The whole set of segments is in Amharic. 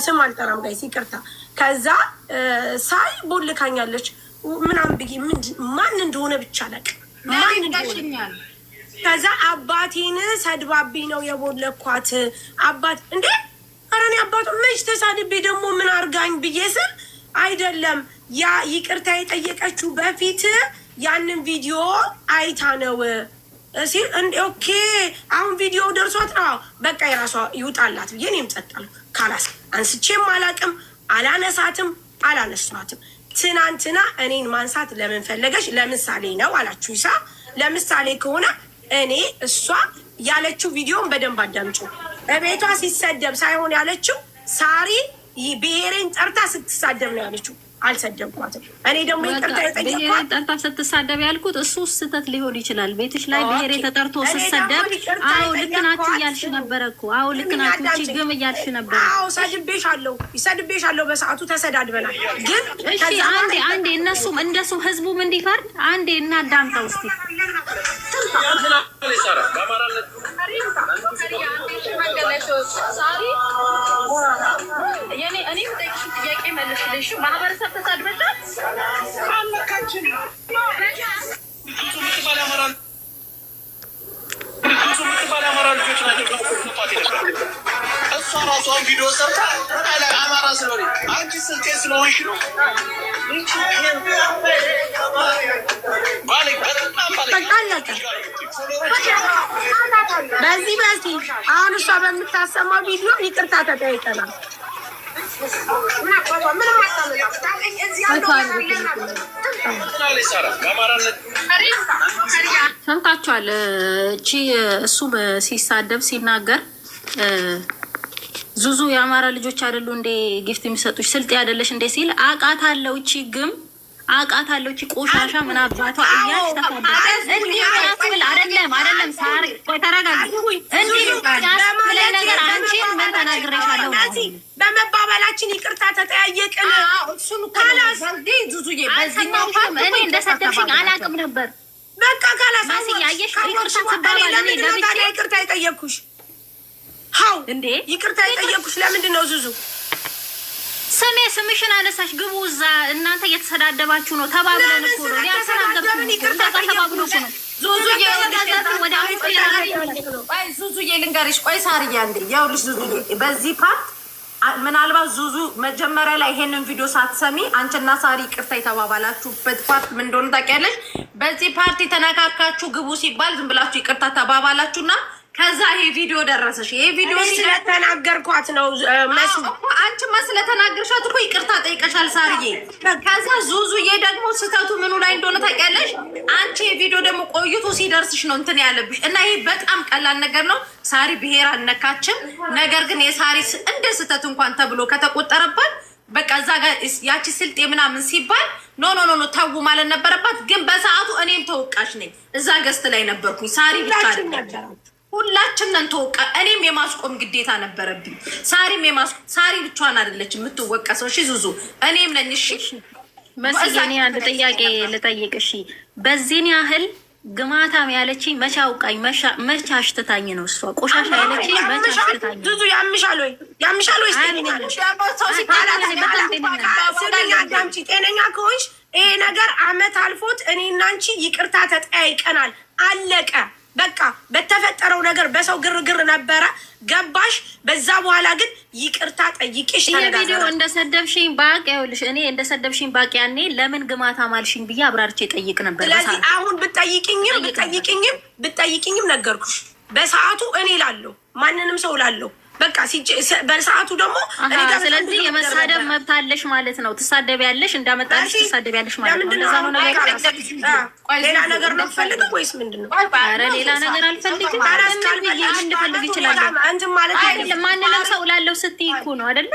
ስም አልጠራም ጋይስ ይቅርታ። ከዛ ሳይ ቦልካኛለች ምናምን ብዬ ማን እንደሆነ ብቻ ለቅ ማን እንደሆነ ከዛ አባቴን ሰድባብኝ ነው የቦለኳት። አባት እንዴ አረኔ አባቱ መች ተሳድቤ ደግሞ ምን አርጋኝ ብዬ ስል አይደለም ያ ይቅርታ የጠየቀችው በፊት ያንን ቪዲዮ አይታ ነው ሲል ኦኬ አሁን ቪዲዮ ደርሷት ነው በቃ የራሷ ይውጣላት ብዬ እኔም ጸጣለሁ። ካላስ አንስቼም አላቅም አላነሳትም አላነሷትም። ትናንትና እኔን ማንሳት ለምን ፈለገች? ለምሳሌ ነው አላችሁ ይሳ ለምሳሌ ከሆነ እኔ እሷ ያለችው ቪዲዮን በደንብ አዳምጩ። በቤቷ ሲሰደብ ሳይሆን ያለችው ሳሪ ብሔሬን ጠርታ ስትሳደብ ነው ያለችው። አልሰደብኳትም። እኔ ደግሞ ይቅርታ የጠየኳት ጠርታ ስትሳደብ ያልኩት እሱ ስህተት ሊሆን ይችላል። ቤትሽ ላይ ብሔሬ ተጠርቶ ስትሰደብ አዎ ልክ ናችሁ እያልሽ ነበረ እኮ። አዎ ልክ ናችሁ ችግም እያልሽ ነበረ። አዎ ሰድቤሻለሁ በሰዓቱ ተሰዳድበናል። ግን እሺ አንዴ እነሱም እንደሱ ህዝቡም እንዲፈርድ አንዴ እናዳምጠው እስቲ። ማህበረሰብ ተሳድበሻል እሷ ራሷን ቪዲዮ ሰርታ አማራ ስለሆነ አንቺ ስልጤ ስለሆንሽ ነው። በዚህ አሁን እሷ በምታሰማው ቪዲዮ ይቅርታ ተጠይቀናል። ሰምታችኋል። እቺ እሱ ሲሳደብ ሲናገር ዙዙ የአማራ ልጆች አይደሉ እንዴ ጊፍት የሚሰጡሽ ስልጤ አይደለሽ እንዴ ሲል አውቃታለሁ። እቺ ግም አውቃታለሁ። እቺ ቆሻሻ ምን አባቷ እያልሽ ተፈደደ እንዴ ያስብል አይደለም ሳሪ ቆይ ተረጋጊ። እንዴ ያስብል ነገር አንቺ ምን ተናግሬሻለሁ? በመባባላችን ይቅርታ ተጠያየቅን። እሱን ካላስ እንዴ ዙዙዬ በዚህኛው እኔ እንደሰደብሽኝ አላውቅም ነበር። በቃ ካላስ ያየሽ ይቅርታ ትባባል። እኔ ለብቻ ይቅርታ የጠየቅኩሽ ሀው እንዴ ይቅርታ የጠየቅኩሽ ለምንድን ነው ዙዙ? ስምሽን አነሳሽ። ግቡ እዛ እናንተ እየተሰዳደባችሁ ነው። ተባብለን እኮ ነው ዙዙዬ ልንገርሽ። ቆይ ሳርዬ አንዴ ያውልሽ ዙዙዬ በዚህ ፓርት ምናልባት ዙዙ መጀመሪያ ላይ ይሄንን ቪዲዮ ሳትሰሚ አንቺና ሳሪ ይቅርታ የተባባላችሁበት ፓርት ምን እንደሆነ ታውቂያለሽ? በዚህ ፓርት የተነካካችሁ ግቡ ሲባል ዝም ብላችሁ ይቅርታ ተባባላችሁና ከዛ ይሄ ቪዲዮ ደረሰሽ። ይሄ ቪዲዮ ስለተናገርኳት ነው መስ አንቺማ ስለተናገርሻት እኮ ይቅርታ ጠይቀሻል ሳርዬ። ከዛ ዙዙዬ ደግሞ ስህተቱ ምኑ ላይ እንደሆነ ታውቂያለሽ? አንቺ የቪዲዮ ደግሞ ቆይቶ ሲደርስሽ ነው እንትን ያለብሽ። እና ይሄ በጣም ቀላል ነገር ነው። ሳሪ ብሔር አልነካችም። ነገር ግን የሳሪ እንደ ስህተት እንኳን ተብሎ ከተቆጠረባት በቃ እዛ ጋር ያቺ ስልጤ ምናምን ሲባል ኖ ተው ማለት ነበረባት። ግን በሰዓቱ እኔም ተወቃሽ ነኝ። እዛ ገስት ላይ ነበርኩኝ። ሳሪ ብቻ አይደለም ሁላችንን ተወቃ። እኔም የማስቆም ግዴታ ነበረብኝ። ሳሪ ብቻዋን አይደለች የምትወቀሰው። እሺ ዙዙ እኔም ነኝ። እሺ መስዬ እኔ አንድ ጥያቄ ልጠይቅ። እሺ በዚህን ያህል ግማታም ያለችኝ መቼ አውቃኝ መቼ አሽትታኝ ነው? እሷ ቆሻሻ ያለችኝ መቼ አሽትታኝ? ዙዙ ያምሻል ወይ አዳምጪ። ጤነኛ ከሆንሽ ይሄ ነገር አመት አልፎት እኔና አንቺ ይቅርታ ተጠያይቀናል። አለቀ በቃ። በተፈጠረው ነገር በሰው ግርግር ነበረ ገባሽ? በዛ በኋላ ግን ይቅርታ ጠይቄሽ ተነጋገር። ቪዲዮ እንደሰደብሽኝ ባቅ ይኸውልሽ፣ እኔ እንደሰደብሽኝ ባቅ ያኔ ለምን ግማታ ማልሽኝ ብዬ አብራርቼ ጠይቅ ነበር። ስለዚህ አሁን ብጠይቅኝም ነገርኩሽ በሰዓቱ እኔ ላለሁ ማንንም ሰው ላለሁ በቃ በሰዓቱ ደግሞ ስለዚህ የመሳደብ መብት አለሽ ማለት ነው። ትሳደቢያለሽ፣ እንዳመጣልሽ ትሳደቢያለሽ ማለት ነው። እንደዛ ነው ነገር። ሌላ ነገር ነው ፈልገው ወይስ ምንድነው? ኧረ ሌላ ነገር አልፈልግም። ምን ልፈልግ ይችላል? አንቺ ማለት አይደለም ማንንም ሰው ላለው ስትይ እኮ ነው አይደለ?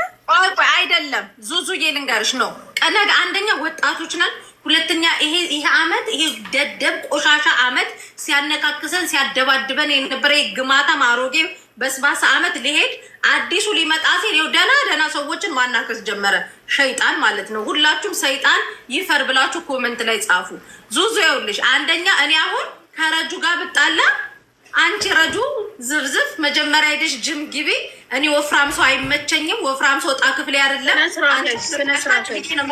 አይደለም ዙዙዬ ልንገርሽ ነው። ቀነገ አንደኛ ወጣቶች ነን፣ ሁለተኛ ይሄ አመት ይሄ ደደብ ቆሻሻ አመት ሲያነካክሰን ሲያደባድበን የነበረ ግማታ ማሮጌ በስባሳ አመት ሊሄድ አዲሱ ሊመጣ ሲል ይኸው ደህና ሰዎችን ማናከስ ጀመረ። ሸይጣን ማለት ነው። ሁላችሁም ሰይጣን ይፈር ብላችሁ ኮመንት ላይ ጻፉ። ዙዙ ይኸውልሽ፣ አንደኛ እኔ አሁን ከረጁ ጋር ብጣላ አንቺ ረጁ ዝብዝፍ መጀመሪያ ሄደሽ ጅም ግቢ። እኔ ወፍራም ሰው አይመቸኝም። ወፍራም ሰው ጣ ክፍሌ አይደለም።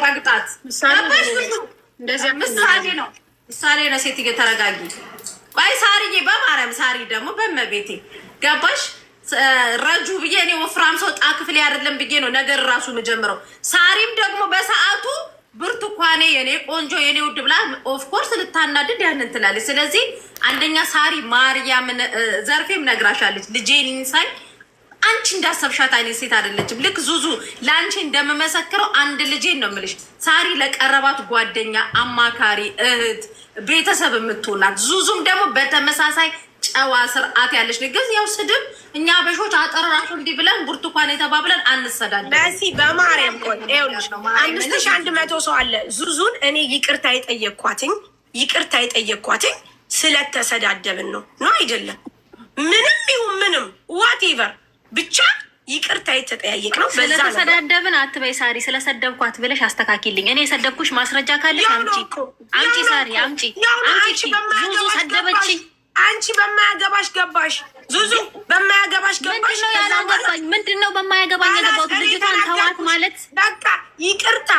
ረግጣት ምሳሌ ነው። ሴት እየተረጋጊ ቆይ ሳርዬ፣ በማርያም ሳሪ ደግሞ በመቤቴ ገባሽ? ረጁ ብዬ እኔ ወፍራም ሰው ጣ ክፍሌ አይደለም ብዬ ነው ነገር ራሱ የምጀምረው። ሳሪም ደግሞ በሰዓቱ ብርቱካኔ የኔ ቆንጆ የኔ ውድ ብላ ኦፍኮርስ ልታናድድ ያንን ትላለች። ስለዚህ አንደኛ ሳሪ ማርያምን ዘርፌም ነግራሻለች። ልጄን ሳይ አንቺ እንዳሰብሻት አይነት ሴት አይደለችም። ልክ ዙዙ ለአንቺ እንደምመሰክረው አንድ ልጄን ነው የምልሽ። ሳሪ ለቀረባት ጓደኛ፣ አማካሪ፣ እህት፣ ቤተሰብ የምትውላት ዙዙም ደግሞ በተመሳሳይ ጨዋ ስርዓት ያለች ግን ያው ስድብ እኛ በሾች አጠራራሹ እንዲህ ብለን ብርቱካን የተባብለን አንሰዳለን። መሲ በማርያም ቆይ ይኸውልሽ 5100 ሰው አለ። ዙዙን እኔ ይቅርታ የጠየኳትኝ ስለተሰዳደብን ነው አይደለም። ምንም ይሁን ምንም ዋቴቨር ብቻ ይቅርታ የተጠያየቅ ነው። ስለተሰዳደብን አትበይ ሳሪ። ስለሰደብኳት ብለሽ አስተካኪልኝ። እኔ የሰደብኩሽ ማስረጃ ካለሽ አምጪ ሳሪ አምጪ። ዙዙ ሰደበችኝ። አንቺ በማያገባሽ ገባሽ። ዙዙ በማያገባሽ ገባሽ። ምንድነው በማያገባኝ የገባሁት? ልጅቷን ተዋት ማለት በቃ ይቅርታ።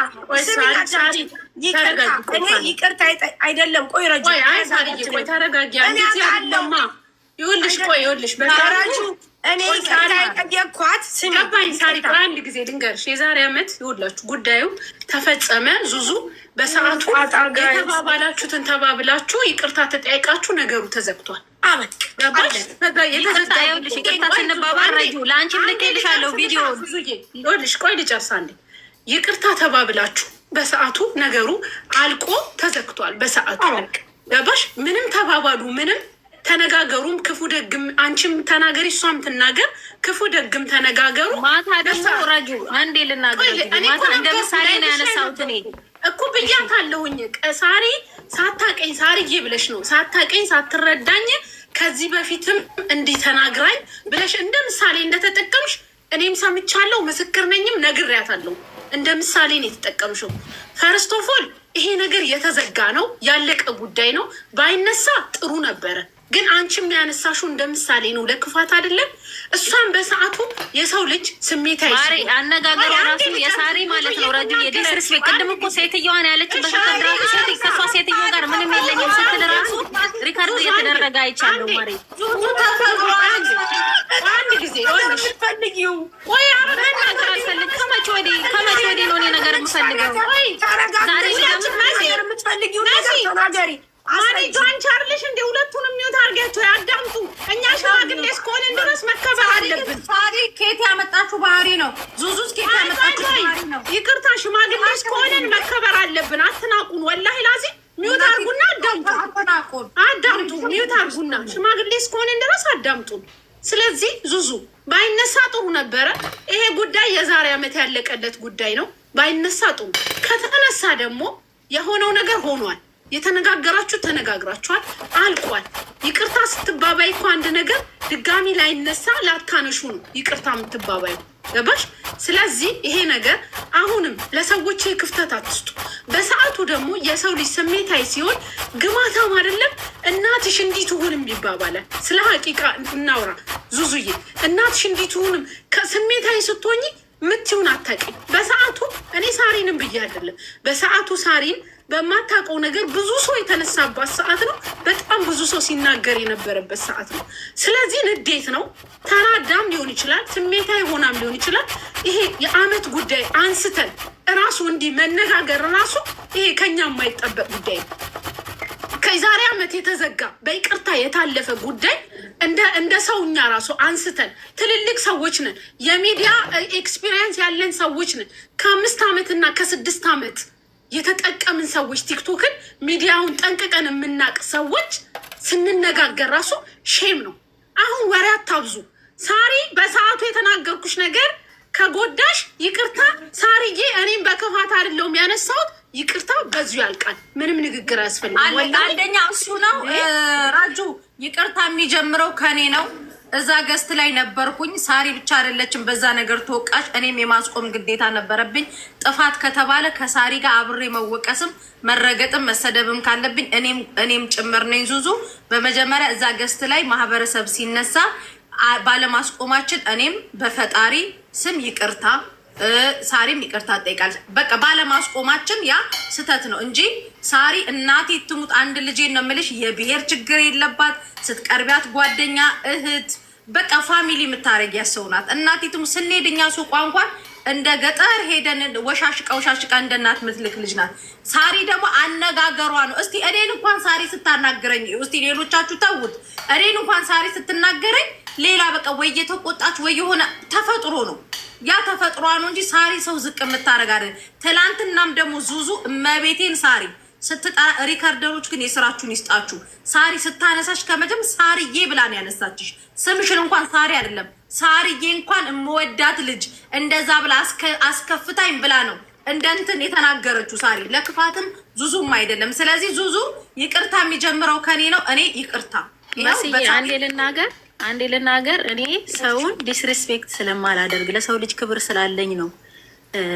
ይቅርታ አይደለም። ቆይ ረጁ ቆይ ተረጋጊ። ይኸውልሽ በራጁ እኔ ይቅርታ የጠየኳት ገባኝ። ሳሪ ቆይ አንድ ጊዜ ልንገርሽ። የዛሬ ዓመት ይኸውላችሁ ጉዳዩ ተፈጸመ። ዙዙ በሰዓቱ የተባባላችሁትን ተባብላችሁ ይቅርታ ተጠያይቃችሁ ነገሩ ተዘግቷል። ይቅርታ ስንባባል ረጁ ለአንቺም ልኬልሻለሁ ቪዲዮ። ይኸውልሽ ቆይ ልጨርስ አንዴ። ይቅርታ ተባብላችሁ በሰዓቱ ነገሩ አልቆ ተዘግቷል። በሰዓቱ ገባሽ? ምንም ተባባሉ ምንም ተነጋገሩም ክፉ ደግም አንቺም ተናገሪ እሷም ትናገር። ክፉ ደግም ተነጋገሩ። ማታ ደግሞ ረጁ አንዴ ልናገር። ማታ እንደ ምሳሌ ነው ያነሳሁት እኔ እኮ ብያታለሁኝ። ሳሪ ሳታቀኝ ሳርዬ ብለሽ ነው ሳታቀኝ ሳትረዳኝ ከዚህ በፊትም እንዲህ ተናግራኝ ብለሽ እንደ ምሳሌ እንደተጠቀምሽ እኔም ሰምቻለሁ፣ ምስክር ነኝም ነግሬያታለሁ። እንደ ምሳሌ ነው የተጠቀምሽው። ፈርስት ኦፍ ኦል ይሄ ነገር የተዘጋ ነው፣ ያለቀ ጉዳይ ነው። ባይነሳ ጥሩ ነበረ። ግን አንቺም ያነሳሽው እንደ ምሳሌ ነው፣ ለክፋት አይደለም። እሷን በሰዓቱ የሰው ልጅ ስሜታዊ አነጋገሯ ራሱ የሳሪ ማለት ነው። ረጁ የዲስሪስፔክት ቅድም እኮ ሴትዮዋን ያለችበት ተደራሱ ከሷ ሴትዮ ጋር ምንም የለኝም ስትል ራሱ ሪካርድ እየተደረገ አይቻለሁ። ማሪ አንድ ጊዜ ፈልጊው ወይ መናገር አልፈልግ። ከመቼ ወዲህ ነው እኔ ነገር የምፈልገው? ዛሬ የምትፈልጊው ነገር ተናገሪ። አንቺ አርልሽ እንደ ሁለቱንም ሚውት አድርጋችሁ ያዳምጡ። እኛ ሽማግሌ እስከሆንን ድረስ መከበር አለብን። ሳሪ ኬት ያመጣችሁ ባህሪ ነው። ዙዙስ ኬት ያመጣችሁ ባህሪ ነው። ይቅርታ ሽማግሌ እስከሆንን መከበር አለብን። አትናቁን። ወላሂ ላዚ ሚውት አድርጉና አዳምጡ። ሚውት አድርጉና ሽማግሌ እስከሆንን ድረስ አዳምጡን። ስለዚህ ዙዙ ባይነሳ ጥሩ ነበረ። ይሄ ጉዳይ የዛሬ ዓመት ያለቀለት ጉዳይ ነው። ባይነሳ ጥሩ። ከተነሳ ደግሞ የሆነው ነገር ሆኗል። የተነጋገራችሁ ተነጋግራችኋል፣ አልቋል። ይቅርታ ስትባባይ እኮ አንድ ነገር ድጋሚ ላይነሳ ላታነሹ ነው ይቅርታ የምትባባዩ። ገባሽ? ስለዚህ ይሄ ነገር አሁንም ለሰዎች ክፍተት አትስጡ። በሰዓቱ ደግሞ የሰው ልጅ ስሜታዊ ሲሆን ግማታም አይደለም። እናትሽ እንዲህ ትሁንም ይባባላል። ስለ ሀቂቃ እናውራ ዙዙዬ። እናትሽ እንዲህ ትሁንም ከስሜታዊ ስትሆኝ ምትሁን አታውቂም። በሰዓቱ እኔ ሳሪንም ብዬ አይደለም። በሰዓቱ ሳሪን በማታውቀው ነገር ብዙ ሰው የተነሳባት ሰዓት ነው። በጣም ብዙ ሰው ሲናገር የነበረበት ሰዓት ነው። ስለዚህ ንዴት ነው። ተናዳም ሊሆን ይችላል፣ ስሜታዊ ሆናም ሊሆን ይችላል። ይሄ የዓመት ጉዳይ አንስተን እራሱ እንዲህ መነጋገር ራሱ ይሄ ከኛ የማይጠበቅ ጉዳይ ነው። ከዛሬ ዓመት የተዘጋ በይቅርታ የታለፈ ጉዳይ እንደ ሰውኛ ራሱ አንስተን ትልልቅ ሰዎች ነን፣ የሚዲያ ኤክስፒሪየንስ ያለን ሰዎች ነን። ከ5 ዓመትና ከ6 ዓመት የተጠቀምን ሰዎች ቲክቶክን ሚዲያውን ጠንቅቀን የምናቅ ሰዎች ስንነጋገር ራሱ ሼም ነው። አሁን ወሬ አታብዙ። ሳሪ በሰዓቱ የተናገርኩሽ ነገር ከጎዳሽ ይቅርታ ሳሪዬ፣ እኔም በክፋት አይደለሁም ያነሳሁት። ይቅርታ በዙ ያልቃል። ምንም ንግግር አያስፈልግም። አንደኛ እሱ ነው ራጁ። ይቅርታ የሚጀምረው ከኔ ነው። እዛ ገስት ላይ ነበርኩኝ። ሳሪ ብቻ አይደለችም በዛ ነገር ተወቃሽ፣ እኔም የማስቆም ግዴታ ነበረብኝ። ጥፋት ከተባለ ከሳሪ ጋር አብሬ መወቀስም መረገጥም መሰደብም ካለብኝ እኔም ጭምር ነኝ። ዙዙ በመጀመሪያ እዛ ገስት ላይ ማህበረሰብ ሲነሳ ባለማስቆማችን እኔም በፈጣሪ ስም ይቅርታ፣ ሳሪም ይቅርታ ጠይቃለች። በቃ ባለማስቆማችን ያ ስተት ነው እንጂ ሳሪ እናቴ ትሙት አንድ ልጄ ነው የምልሽ፣ የብሔር ችግር የለባት። ስትቀርቢያት ጓደኛ፣ እህት፣ በቃ ፋሚሊ የምታረጊ ያሰውናት። እናቴ ትሙት ስንሄድ እኛ ሱቋ እንኳን እንደ ገጠር ሄደን ወሻሽቃ እንደ እናት ምትልክ ልጅ ናት። ሳሪ ደግሞ አነጋገሯ ነው። እስቲ እኔን እንኳን ሳሪ ስታናገረኝ፣ እስቲ ሌሎቻችሁ ተውት፣ እኔን እንኳን ሳሪ ስትናገረኝ ሌላ በቃ ወይ የተቆጣች ወይ የሆነ ተፈጥሮ ነው ያ ተፈጥሯ ነው እንጂ ሳሪ ሰው ዝቅ የምታረግ አይደል። ትላንትናም ደግሞ ዙዙ እመቤቴን ሳሪ ስትጠራ፣ ሪከርደሮች ግን የስራችሁን ይስጣችሁ። ሳሪ ስታነሳሽ ከመጀም ሳሪዬ ብላን ያነሳችሽ። ስምሽን እንኳን ሳሪ አይደለም ሳሪዬ እንኳን እምወዳት ልጅ እንደዛ ብላ አስከፍታኝ ብላ ነው እንደንትን የተናገረችው ሳሪ። ለክፋትም ዙዙም አይደለም። ስለዚህ ዙዙ ይቅርታ የሚጀምረው ከኔ ነው። እኔ ይቅርታ አንዴ ልናገር። እኔ ሰውን ዲስሪስፔክት ስለማላደርግ ለሰው ልጅ ክብር ስላለኝ ነው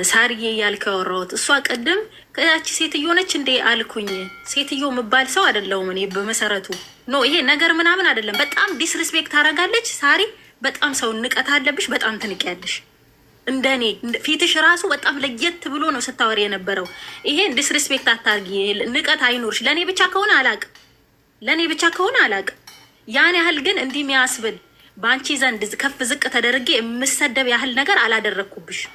ሳርዬ እያልክ ያወራሁት። እሷ ቅድም ከያቺ ሴትዮ ነች እንዴ አልኩኝ። ሴትዮ የምባል ሰው አይደለሁም እኔ በመሰረቱ ኖ፣ ይሄ ነገር ምናምን አይደለም። በጣም ዲስሪስፔክት ታደርጋለች ሳሪ። በጣም ሰው ንቀት አለብሽ፣ በጣም ትንቂያለሽ። እንደኔ ፊትሽ ራሱ በጣም ለየት ብሎ ነው ስታወሪ የነበረው። ይሄን ዲስሪስፔክት አታርጊ፣ ንቀት አይኖርሽ። ለእኔ ብቻ ከሆነ አላቅም ያን ያህል ግን እንዲህ የሚያስብል በአንቺ ዘንድ ከፍ ዝቅ ተደርጌ የምሰደብ ያህል ነገር አላደረግኩብሽም።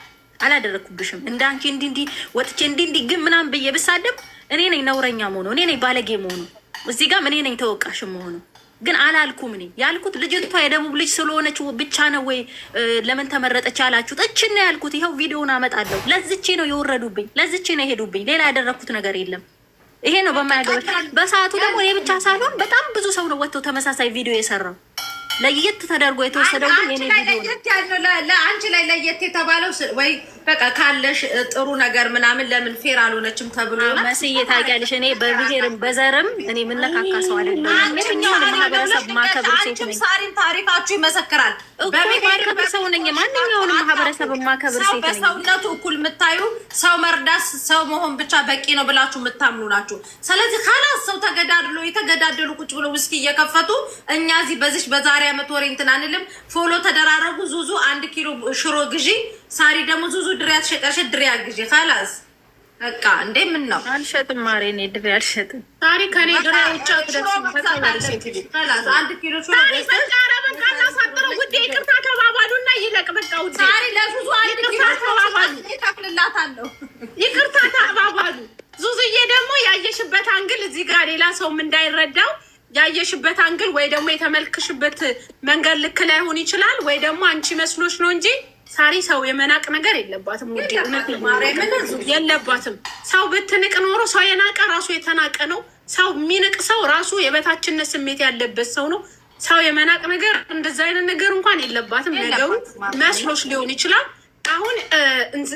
እንደ አንቺ እንዲህ ወጥቼ እንዲህ ግን ምናምን ብዬ ብሳደብ እኔ ነኝ ነውረኛ መሆኑ፣ እኔ ነኝ ባለጌ መሆኑ፣ እዚህ ጋር እኔ ነኝ ተወቃሽ መሆኑ። ግን አላልኩም። እኔ ያልኩት ልጅቷ የደቡብ ልጅ ስለሆነች ብቻ ነው ወይ ለምን ተመረጠች ያላችሁት? እችን ነው ያልኩት። ይኸው ቪዲዮውን አመጣለሁ። ለዝቼ ነው የወረዱብኝ፣ ለዝቼ ነው የሄዱብኝ። ሌላ ያደረግኩት ነገር የለም። ይሄ ነው በማያገባ። በሰዓቱ ደግሞ እኔ ብቻ ሳልሆን በጣም ብዙ ሰው ነው ወጥቶ ተመሳሳይ ቪዲዮ የሰራው። ለየት ተደርጎ የተወሰደው ግን የኔ ቪዲዮ ነው። ለአንቺ ላይ ለየት የተባለው ወይ በቃ ካለሽ ጥሩ ነገር ምናምን ለምን ፌር አልሆነችም ተብሎ መስዬ ታውቂያለሽ። እኔ በብሔርም በዘርም እኔ የምነካካ ሰው አይደለም። የትኛውንም ማህበረሰብ ማከብር ሴት ነኝ። ሳሪን ታሪካችሁ ይመሰክራል። በማከብር ሰው ነኝ። ማንኛውንም ማህበረሰብ ማከብር ሴት ነኝ። በሰውነቱ እኩል የምታዩ ሰው መርዳት ሰው መሆን ብቻ በቂ ነው ብላችሁ የምታምኑ ናችሁ። ስለዚህ ካላስ ሰው የተገዳደሉ ቁጭ ብሎ ውስኪ እየከፈቱ እኛ እዚህ በዚህ በዛሬ አመት ወሬ እንትን አንልም። ፎሎ ተደራረጉ። ዙዙ 1 ኪሎ ሽሮ ግዢ፣ ሳሪ ደግሞ ዙዙ ድሪያ ተሸቀሽ ድሪያ ግዢ። ካላስ በቃ እንዴ ምን ነው አልሸጥም። ማሬ እኔ ድሪያ አልሸጥም። ሳሪ ከኔ ድሪያ ውጭ አትደርስ። ካላስ 1 ኪሎ ሽሮ በቃና ሳጥረው ውዴ ይቅርታ ተባባሉና ይለቅ። በቃ ውዴ ሳሪ ለዙዙ 1 ኪሎ ተባባሉ፣ ይከፍልላታለሁ። ይቅርታ ተባባሉ። ዙዙዬ ደግሞ ያየሽበት አንግል እዚህ ጋር ሌላ ሰውም እንዳይረዳው ያየሽበት አንግል ወይ ደግሞ የተመልክሽበት መንገድ ልክ ላይሆን ይችላል፣ ወይ ደግሞ አንቺ መስሎሽ ነው እንጂ ሳሪ ሰው የመናቅ ነገር የለባትም። ውዴ የለባትም። ሰው ብትንቅ ኖሮ ሰው የናቀ ራሱ የተናቀ ነው። ሰው የሚንቅ ሰው ራሱ የበታችነት ስሜት ያለበት ሰው ነው። ሰው የመናቅ ነገር እንደዛ አይነት ነገር እንኳን የለባትም። ነገሩ መስሎሽ ሊሆን ይችላል። አሁን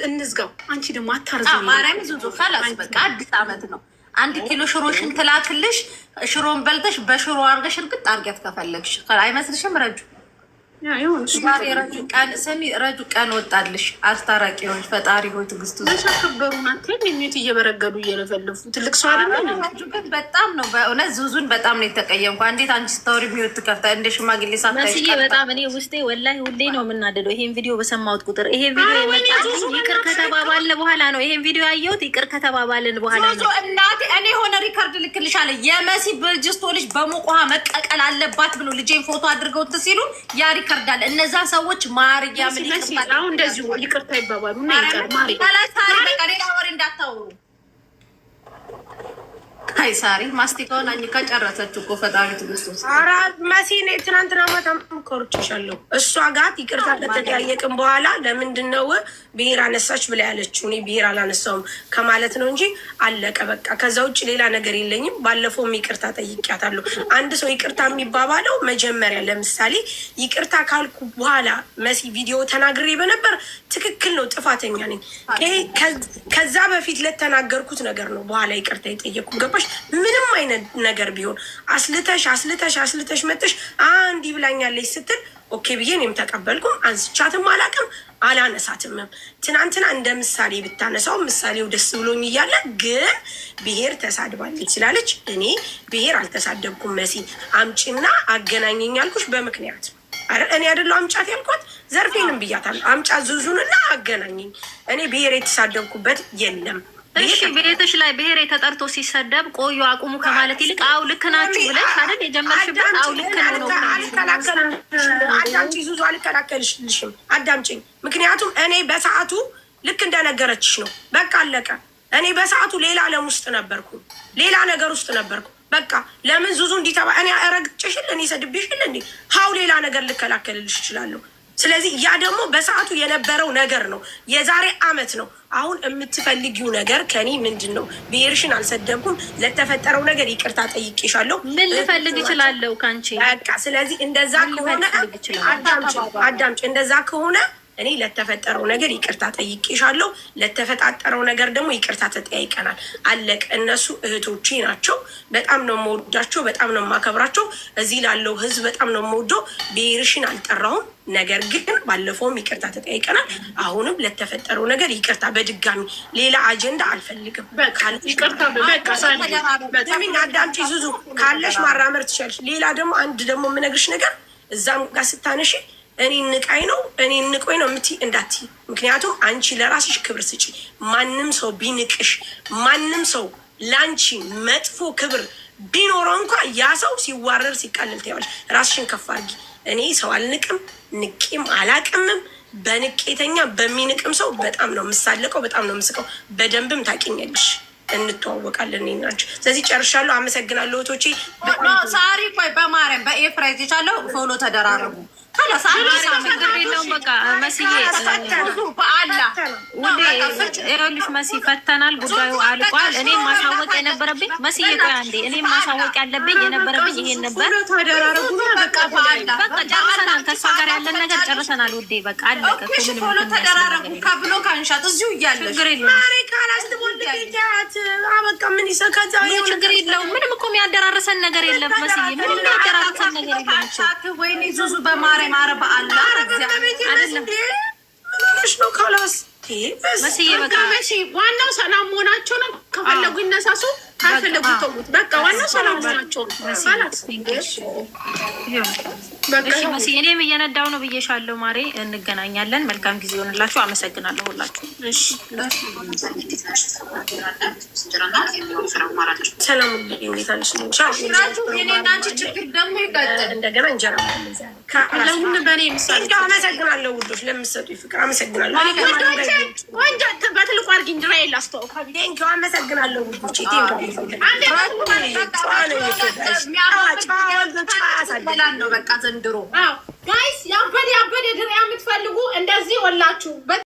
እንዝጋው። አንቺ ደግሞ አታርዙ። ማርያም ዙዙ ካላስ በቃ አዲስ አመት ነው። 1 ኪሎ ሽሮሽን ትላክልሽ። ሽሮን በልተሽ በሽሮ አርገሽ እርግጥ አርጊያት ከፈለግሽ አይመስልሽም? ረጁ ቀን ወጣልሽ። አስታራቂ ሆይ ፈጣሪ ሆይ ትግስቱ ተሸከበሩ ናቴን የሚት እየበረገዱ እየለፈለፉ ትልቅ ሰው አይደለም። ግን በጣም ነው በእውነት ዙዙን በጣም ነው የተቀየምኩ። እንዴት አንቺ ስታወሪ የሚወት ከፍታ እንደ ሽማግሌ ሳታይ በጣም እኔ ውስጤ ወላሂ ሁሌ ነው የምናደደው። ይሄን ቪዲዮ በሰማሁት ቁጥር ይሄ ቪዲዮ ይቅር ከተባባልን በኋላ ነው ይሄን ቪዲዮ ያየሁት። ይቅር ከተባባልን በኋላ ነው እናቴ እኔ ሆነ ሪከርድ ልክልሻለሁ። የመሲ ብርጅስቶ ልጅ በሙቅ ውሃ መቀቀል አለባት ብሎ ልጄን ፎቶ አድርገው ሲሉ ያ ሪከርዳል። እነዛ ሰዎች ማርያ ምን ይባላል? አሁን እንደዚህ ይቅርታ ይባባሉ እና ይቀር ማሪ ሌላ ወሬ እንዳታወሩ። አይ ሳሪ ማስቲካውን አኝካ ጨረሰች እኮ ፈጣሪ ትግስቱ። ኧረ መሲ እኔ ትናንትና ማታ ኮርቼሻለሁ። እሷ ጋር ይቅርታ ከተጠያየቅን በኋላ ለምንድን ነው ብሄር አነሳች ብላ ያለችው? እኔ ብሄር አላነሳውም ከማለት ነው እንጂ አለቀ በቃ። ከዛ ውጭ ሌላ ነገር የለኝም። ባለፈውም ይቅርታ ጠይቂያታለሁ። አንድ ሰው ይቅርታ የሚባባለው መጀመሪያ ለምሳሌ ይቅርታ ካልኩ በኋላ መሲ ቪዲዮ ተናግሬ በነበር ትክክል ነው፣ ጥፋተኛ ነኝ። ከዛ በፊት ለተናገርኩት ነገር ነው በኋላ ይቅርታ የጠየቁ ገባሽ? ምንም አይነት ነገር ቢሆን አስልተሽ መጥተሽ አንድ ይብላኛለች ስትል ኦኬ ብዬ እኔም ተቀበልኩም። አንስቻትም አላውቅም አላነሳትምም። ትናንትና እንደ ምሳሌ ብታነሳው ምሳሌው ደስ ብሎኝ እያለ ግን ብሄር ተሳድባለች ስላለች እኔ ብሄር አልተሳደብኩም። መሲ አምጪና አገናኘኝ ያልኩሽ በምክንያት እኔ አይደለሁ አምጫት ያልኳት። ዘርፌንም ብያታለሁ አምጫት ዙዙንና አገናኘኝ። እኔ ብሄር የተሳደብኩበት የለም። እሺ ቤትሽ ላይ ብሄር ተጠርቶ ሲሰደብ ቆዩ አቁሙ ከማለት ይልቅ አው ልክ ናችሁ ብለሽ አይደል የጀመርሽበት? አው ልክ ነው። አዳምጪ ዙዙ፣ አልከላከልሽልሽም። አዳምጪኝ። ምክንያቱም እኔ በሰዓቱ ልክ እንደነገረችሽ ነው። በቃ አለቀ። እኔ በሰዓቱ ሌላ ዓለም ውስጥ ነበርኩ፣ ሌላ ነገር ውስጥ ነበርኩ። በቃ ለምን ዙዙ እንዲተባ እኔ ረግጬሽል እኔ ሰድቤሽል እንዴ? ሀው ሌላ ነገር ልከላከልልሽ እችላለሁ። ስለዚህ ያ ደግሞ በሰዓቱ የነበረው ነገር ነው። የዛሬ አመት ነው። አሁን የምትፈልጊው ነገር ከኔ ምንድን ነው? ብሄርሽን አልሰደብኩም። ለተፈጠረው ነገር ይቅርታ ጠይቄሻለሁ። ምን ልፈልግ እችላለሁ ካንቺ? በቃ ስለዚህ እንደዛ ከሆነ አዳምጪ። እንደዛ ከሆነ እኔ ለተፈጠረው ነገር ይቅርታ ጠይቄሻለሁ። ለተፈጣጠረው ነገር ደግሞ ይቅርታ ተጠያይቀናል። አለቀ። እነሱ እህቶቼ ናቸው። በጣም ነው የምወዳቸው፣ በጣም ነው የማከብራቸው። እዚህ ላለው ህዝብ በጣም ነው የምወደው። ብሄርሽን አልጠራውም። ነገር ግን ባለፈውም ይቅርታ ተጠያይቀናል። አሁንም ለተፈጠረው ነገር ይቅርታ። በድጋሚ ሌላ አጀንዳ አልፈልግም። አዳምጪ ዙዙ፣ ካለሽ ማራመር ትችላለሽ። ሌላ ደግሞ አንድ ደግሞ የምነግርሽ ነገር እዛም ጋር ስታነሺ እኔ ንቃይ ነው እኔ ንቆይ ነው የምትይ እንዳትይ። ምክንያቱም አንቺ ለራስሽ ክብር ስጪ። ማንም ሰው ቢንቅሽ፣ ማንም ሰው ለአንቺ መጥፎ ክብር ቢኖረው እንኳ ያ ሰው ሲዋረር ሲቃለል ታያለሽ። ራስሽን ከፍ አድርጊ። እኔ ሰው አልንቅም፣ ንቄም አላቅምም። በንቄተኛ በሚንቅም ሰው በጣም ነው የምሳለቀው፣ በጣም ነው የምስቀው። በደንብም ታውቂኛለሽ፣ እንተዋወቃለን እኔ እና አንቺ። ስለዚህ ጨርሻለሁ። አመሰግናለሁ እህቶቼ። ሳሪ ቆይ በማርያም በኤፍራይዝ የቻለው ፎሎ ተደራረጉ። በቃ መስዬ ይኸውልሽ መሲ ፈተናል፣ ጉዳዩ አልቋል። እኔም ማሳወቅ የነበረብኝ መስዬ ቆይ አንዴ፣ እኔም ማሳወቅ ያለብኝ የነበረብኝ ይሄን ነበር። በቃ ጨርሰናል፣ ከእሷ ጋር ያለን ነገር ጨርሰናል ውዴ። በቃ አለቀ። ፎሎ ተደራረጉ ከብሎ ካንሻት እዚሁ እያለሽ ችግር የለውም። ችግር የለውም። ምንም እኮ የሚያደራርሰን ነገር የለም መስዬ፣ ምንም የሚያደራርሰን ነገር የለም። ወይኔ ዙዙ በማርያም ማረባ አላ አይደለም ነው ካላስ መስዬ በቃ ዋናው ሰላም መሆናቸው ነው። ከፈለጉ ይነሳሱ፣ ካልፈለጉ ተውት። በቃ ዋናው ሰላም መሆናቸው ነው። እሺ መስዬ፣ እኔም እየነዳው ነው ብዬሻለሁ ማሬ። እንገናኛለን። መልካም ጊዜ ይሆንላችሁ። አመሰግናለሁ ሁላችሁ። እሺ ሰላም እንዴት አለሽ? ችግር ደግሞ ይቀጥል። እንደገና እንጀራ ለሁን በእኔ ምሳሌ አመሰግናለሁ ውዶች፣ ለምትሰጡኝ ፍቅር አመሰግናለሁ። ቆንጆ በትልቁ አድርጊ እንጀራ የላስተዋውቃ ቴንኪው አመሰግናለሁ ውዶች። ነው በቃ ዘንድሮ ጋይስ ያበደ ድሬ የምትፈልጉ እንደዚህ ወላችሁ